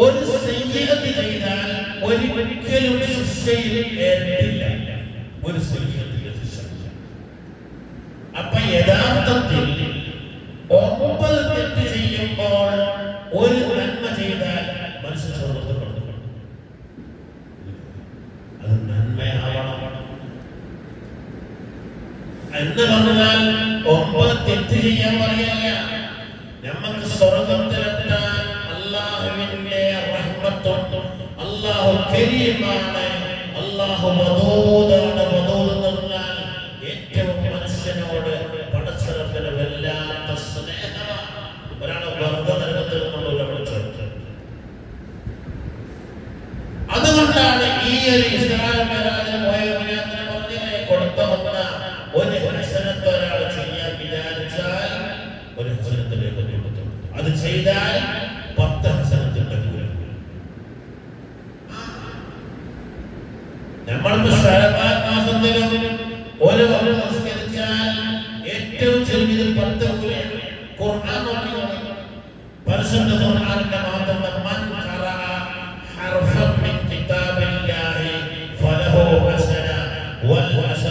ഒരു സയ്യിഅത്ത് ചെയ്താൽ ഒരിക്കലും ശിക്ഷയിൽ ഏൽപ്പില്ല. ഒരു സയ്യിഅത്തിന്റെ ശിക്ഷ. അപ്പൊ യഥാർത്ഥത്തിൽ 9 തെറ്റ് ചെയ്യുമ്പോൾ ഒരു നന്മ ചെയ്താൽ മനുഷ്യൻ സ്വർഗ്ഗത്തിൽ കടക്കും. അത് നന്മയാവണം എന്ന് പറഞ്ഞാൽ 9 തെറ്റ് ചെയ്യാൻ പറയല്ല. നമുക്ക് സ്വർഗ്ഗത്തിലെത്താൻ അല്ലാഹുവിന്റെ റഹ്മത്തും അല്ലാഹു കരീമാണ്, അല്ലാഹു വദൂദാണ്. വദൂദ് എന്ന് പറഞ്ഞാൽ ഏറ്റവും മനുഷ്യനോട് പടച്ചറപ്പിന് വല്ലാത്ത സ്നേഹമാണ്. ഒരാളെ വെറുതെ നരകത്തിൽ നിന്നുള്ള വിളിച്ചത്. അതുകൊണ്ടാണ് ഈ ഒരു ഇസ്രായേൽ മേഖലയിൽ പോയ പറഞ്ഞില്ലേ, കൊടുത്ത ഒരു ഹസനത്ത് ഒരാൾ ചെയ്യാൻ വിചാരിച്ചാൽ ഒരു ഹസനത്തിലേക്ക് കൊടുത്തു. അത് ചെയ്താൽ 10 ഹസനത്തിന്റെ കൂലി. നമ്മൾക്ക് ശഅബാൻ മാസത്തിലും ഒരു നമസ്കരിച്ചാൽ ഏറ്റവും ചെറിയത് 10 കൂലിയാണ്. ഖുർആൻ പരിശുദ്ധ ഖുർആനിന്റെ മാത്രം